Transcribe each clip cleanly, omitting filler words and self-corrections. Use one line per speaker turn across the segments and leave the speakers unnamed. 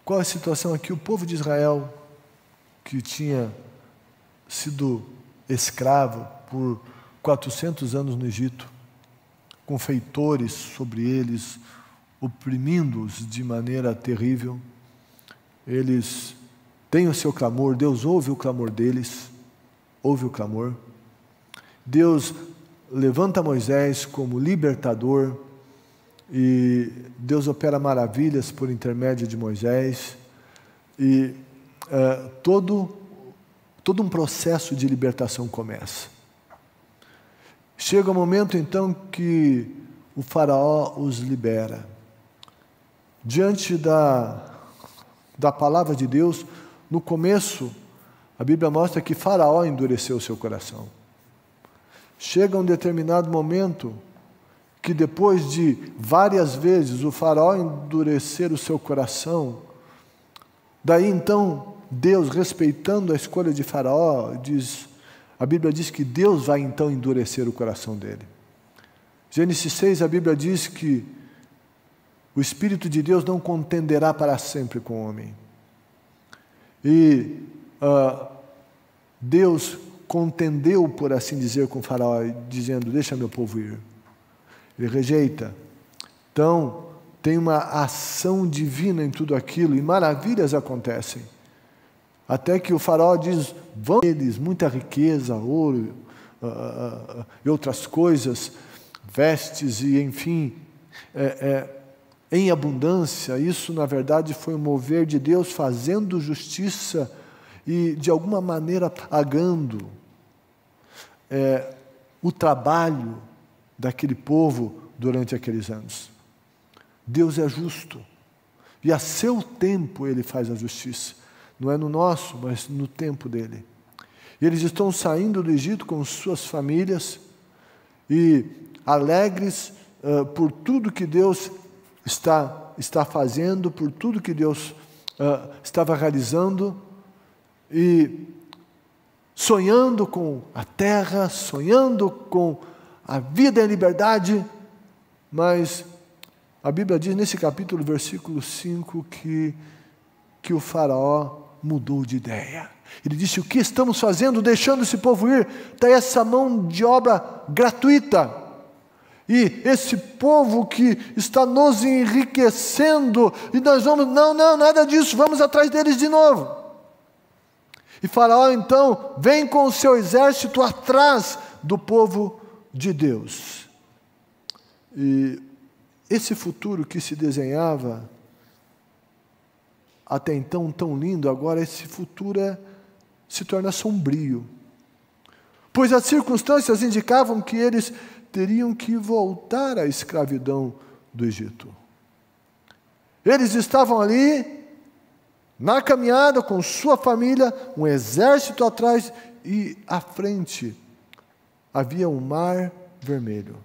Qual a situação aqui? O povo de Israel, que tinha sido escravo por 400 anos no Egito, com feitores sobre eles, oprimindo-os de maneira terrível, eles têm o seu clamor, Deus ouve o clamor deles, ouve o clamor. Deus levanta Moisés como libertador e Deus opera maravilhas por intermédio de Moisés e todo um processo de libertação começa. Chega o momento então que o faraó os libera. Diante da palavra de Deus, no começo, a Bíblia mostra que Faraó endureceu o seu coração. Chega um determinado momento que depois de várias vezes o Faraó endurecer o seu coração, daí então Deus, respeitando a escolha de Faraó, a Bíblia diz que Deus vai então endurecer o coração dele. Gênesis 6, a Bíblia diz que o Espírito de Deus não contenderá para sempre com o homem. E Deus contendeu, por assim dizer, com Faraó, dizendo: deixa meu povo ir. Ele rejeita. Então, tem uma ação divina em tudo aquilo, e maravilhas acontecem. Até que o Faraó diz: vão eles, muita riqueza, ouro e outras coisas, vestes e enfim, em abundância. Isso na verdade foi um mover de Deus fazendo justiça e de alguma maneira pagando o trabalho daquele povo durante aqueles anos. Deus é justo e a seu tempo Ele faz a justiça. Não é no nosso, mas no tempo dele. E eles estão saindo do Egito com suas famílias e alegres por tudo que Deus está fazendo, por tudo que Deus estava realizando, e sonhando com a terra, sonhando com a vida em liberdade. Mas a Bíblia diz nesse capítulo, versículo 5, que o faraó mudou de ideia. Ele disse: o que estamos fazendo deixando esse povo ir? Está essa mão de obra gratuita. E esse povo que está nos enriquecendo, e nós vamos, não, nada disso, vamos atrás deles de novo. E Faraó então vem com o seu exército atrás do povo de Deus. E esse futuro que se desenhava até então tão lindo, agora esse futuro se torna sombrio. Pois as circunstâncias indicavam que eles teriam que voltar à escravidão do Egito. Eles estavam ali, na caminhada com sua família, um exército atrás, e à frente havia um mar vermelho.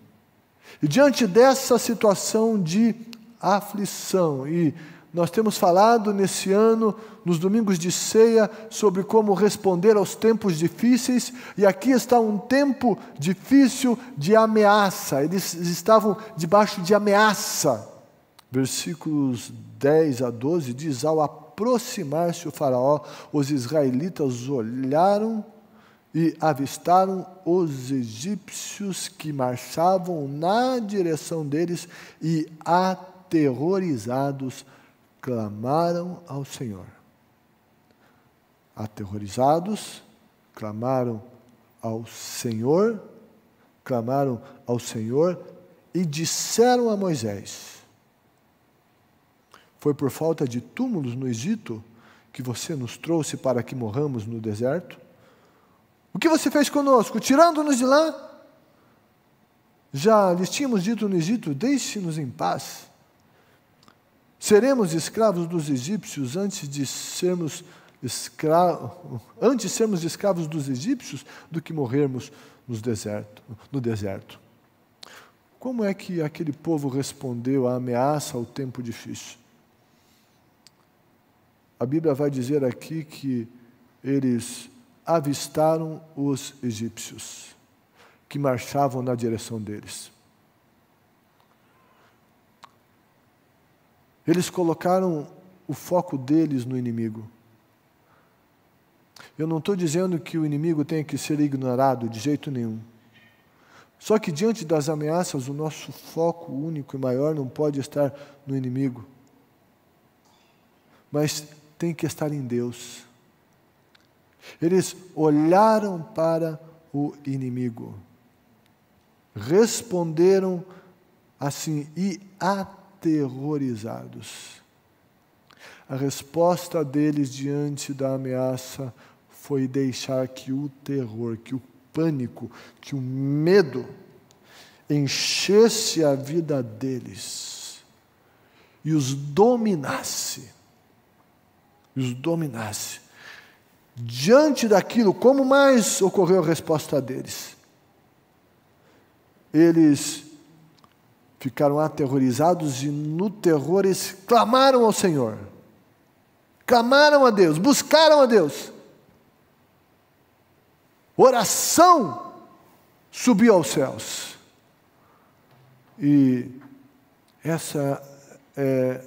E diante dessa situação de aflição, e nós temos falado nesse ano, nos domingos de ceia, sobre como responder aos tempos difíceis, e aqui está um tempo difícil de ameaça. Eles estavam debaixo de ameaça. Versículos 10 a 12 diz: ao aproximar-se o faraó, os israelitas olharam e avistaram os egípcios que marchavam na direção deles, e aterrorizados clamaram ao Senhor. Aterrorizados, clamaram ao Senhor e disseram a Moisés: foi por falta de túmulos no Egito que você nos trouxe para que morramos no deserto? O que você fez conosco, tirando-nos de lá? Já lhes tínhamos dito no Egito: deixe-nos em paz. Seremos escravos dos egípcios antes de sermos escravos dos egípcios do que morrermos no deserto. Como é que aquele povo respondeu à ameaça, ao tempo difícil? A Bíblia vai dizer aqui que eles avistaram os egípcios que marchavam na direção deles. Eles colocaram o foco deles no inimigo. Eu não estou dizendo que o inimigo tem que ser ignorado de jeito nenhum. Só que diante das ameaças, o nosso foco único e maior não pode estar no inimigo, mas tem que estar em Deus. Eles olharam para o inimigo, responderam assim e aterrorizados. A resposta deles diante da ameaça foi deixar que o terror, que o pânico, que o medo enchesse a vida deles e os dominasse. Diante daquilo, como mais ocorreu a resposta deles? Eles ficaram aterrorizados e no terror eles clamaram ao Senhor. Clamaram a Deus, buscaram a Deus. Oração subiu aos céus. E essa é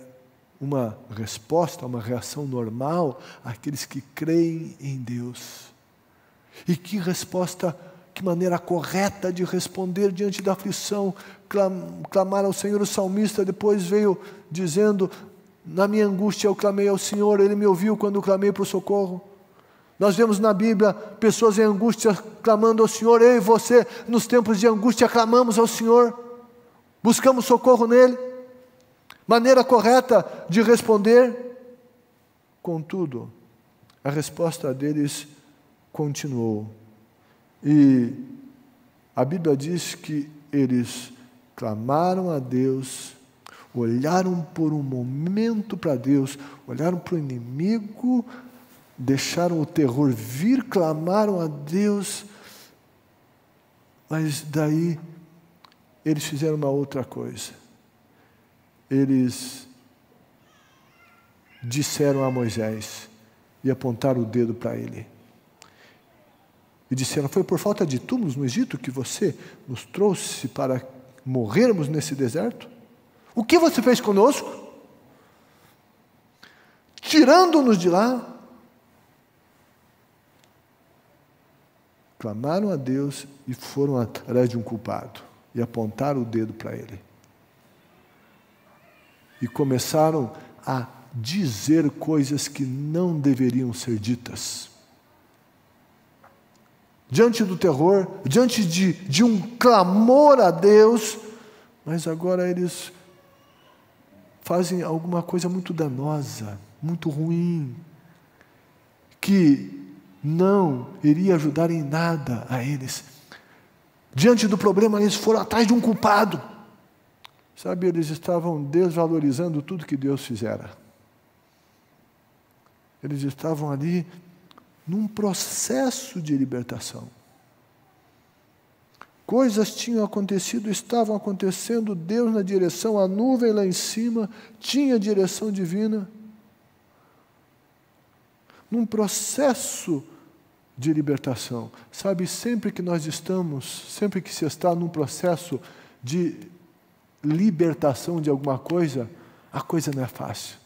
uma resposta, uma reação normal àqueles que creem em Deus. E que resposta, que maneira correta de responder diante da aflição, clamar ao Senhor. O salmista depois veio dizendo: na minha angústia eu clamei ao Senhor, Ele me ouviu quando eu clamei por socorro. Nós vemos na Bíblia pessoas em angústia clamando ao Senhor. Eu e você, nos tempos de angústia, clamamos ao Senhor, buscamos socorro nele. Maneira correta de responder. Contudo, a resposta deles continuou. E a Bíblia diz que eles clamaram a Deus, olharam por um momento para Deus, olharam para o inimigo, deixaram o terror vir, clamaram a Deus, mas daí eles fizeram uma outra coisa. Eles disseram a Moisés e apontaram o dedo para ele. E disseram: foi por falta de túmulos no Egito que você nos trouxe para morrermos nesse deserto? O que você fez conosco? Tirando-nos de lá. Clamaram a Deus e foram atrás de um culpado e apontaram o dedo para ele. E começaram a dizer coisas que não deveriam ser ditas. Diante do terror, diante de um clamor a Deus, mas agora eles fazem alguma coisa muito danosa, muito ruim, que não iria ajudar em nada a eles. Diante do problema, eles foram atrás de um culpado. Sabe, eles estavam desvalorizando tudo que Deus fizera. Eles estavam ali num processo de libertação. Coisas tinham acontecido, estavam acontecendo, Deus na direção, a nuvem lá em cima, tinha direção divina. Num processo de libertação. Sabe, sempre que se está num processo de libertação de alguma coisa, a coisa não é fácil.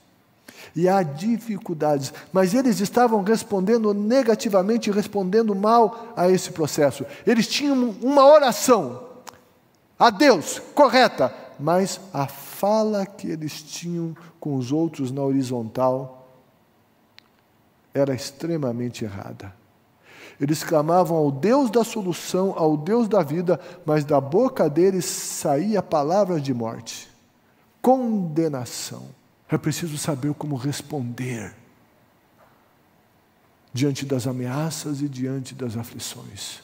E há dificuldades, mas eles estavam respondendo negativamente, respondendo mal a esse processo. Eles tinham uma oração a Deus, correta, mas a fala que eles tinham com os outros na horizontal era extremamente errada. Eles clamavam ao Deus da solução, ao Deus da vida, mas da boca deles saía palavras de morte, condenação. É preciso saber como responder diante das ameaças e diante das aflições.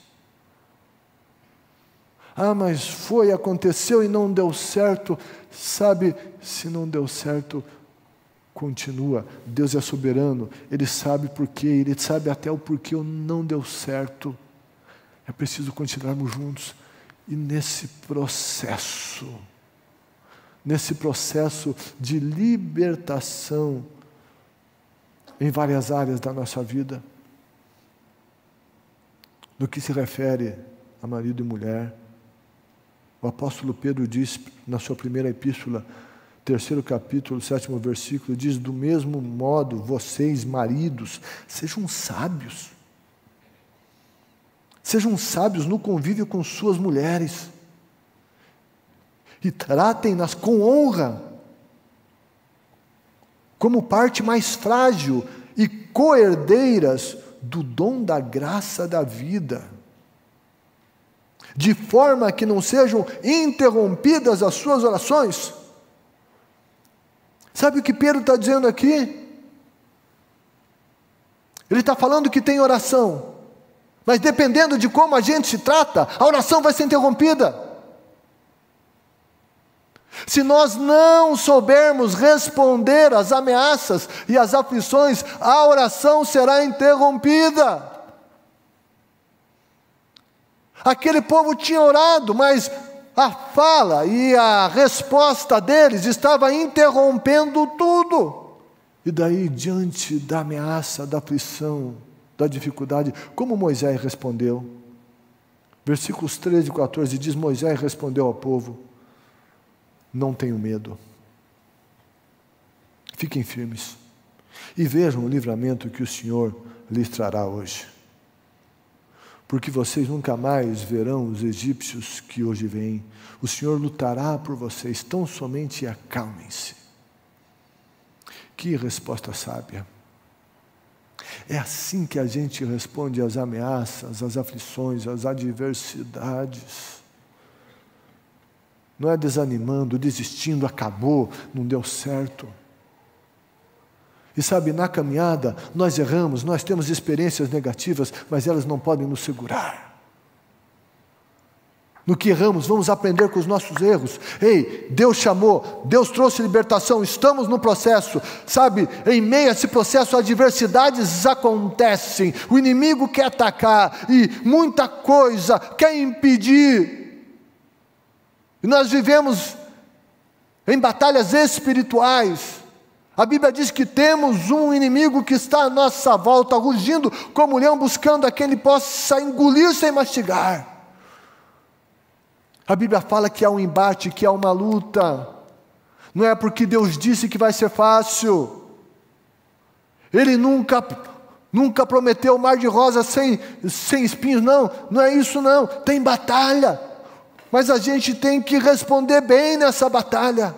Ah, mas aconteceu e não deu certo. Sabe, se não deu certo, continua. Deus é soberano, Ele sabe porquê, Ele sabe até o porquê não deu certo. É preciso continuarmos juntos. E nesse processo de libertação em várias áreas da nossa vida, no que se refere a marido e mulher, o apóstolo Pedro diz na sua primeira epístola: terceiro capítulo, 7º versículo, diz: do mesmo modo, vocês, maridos, sejam sábios. Sejam sábios no convívio com suas mulheres. E tratem-nas com honra, como parte mais frágil e co-herdeiras do dom da graça da vida, de forma que não sejam interrompidas as suas orações. Sabe o que Pedro está dizendo aqui? Ele está falando que tem oração, mas dependendo de como a gente se trata, a oração vai ser interrompida. Se nós não soubermos responder às ameaças e às aflições, a oração será interrompida. Aquele povo tinha orado, mas a fala e a resposta deles estava interrompendo tudo. E daí, diante da ameaça, da aflição, da dificuldade, como Moisés respondeu? Versículos 13 e 14 diz: Moisés respondeu ao povo: não tenham medo, fiquem firmes e vejam o livramento que o Senhor lhes trará hoje, porque vocês nunca mais verão os egípcios que hoje vêm. O Senhor lutará por vocês, tão somente acalmem-se. Que resposta sábia! É assim que a gente responde às ameaças, às aflições, às adversidades. Não é desanimando, desistindo, acabou, não deu certo. E sabe, na caminhada, nós erramos, nós temos experiências negativas, mas elas não podem nos segurar. No que erramos, vamos aprender com os nossos erros. Ei, Deus chamou, Deus trouxe libertação, estamos no processo. Sabe, em meio a esse processo, adversidades acontecem, o inimigo quer atacar, e muita coisa quer impedir. E nós vivemos em batalhas espirituais. A Bíblia diz que temos um inimigo que está à nossa volta, rugindo como leão, buscando a quem ele possa engolir sem mastigar. A Bíblia fala que há um embate, que há uma luta. Não é porque Deus disse que vai ser fácil. Ele nunca prometeu o mar de rosas sem espinhos, não é isso não. Tem batalha. Mas a gente tem que responder bem nessa batalha.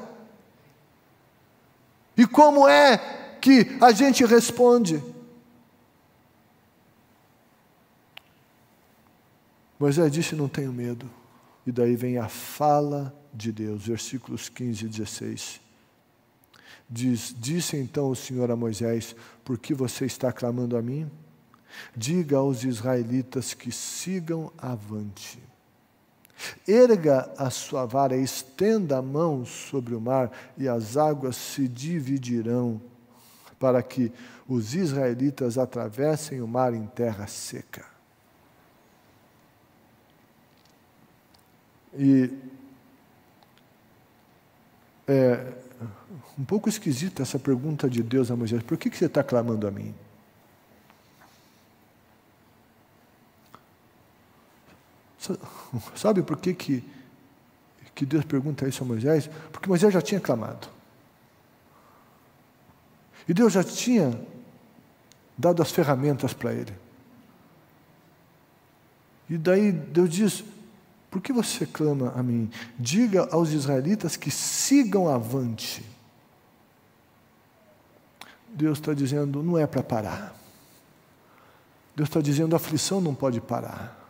E como é que a gente responde? Moisés disse: não tenho medo. E daí vem a fala de Deus, versículos 15 e 16. Disse então o Senhor a Moisés: por que você está clamando a mim? Diga aos israelitas que sigam avante. Erga a sua vara, estenda a mão sobre o mar, e as águas se dividirão, para que os israelitas atravessem o mar em terra seca. E é um pouco esquisita essa pergunta de Deus a Moisés: por que você está clamando a mim? Sabe por que Deus pergunta isso a Moisés? Porque Moisés já tinha clamado. E Deus já tinha dado as ferramentas para ele. E daí Deus diz: por que você clama a mim? Diga aos israelitas que sigam avante. Deus está dizendo: não é para parar. Deus está dizendo: a aflição não pode parar.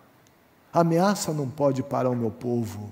A ameaça não pode parar o meu povo.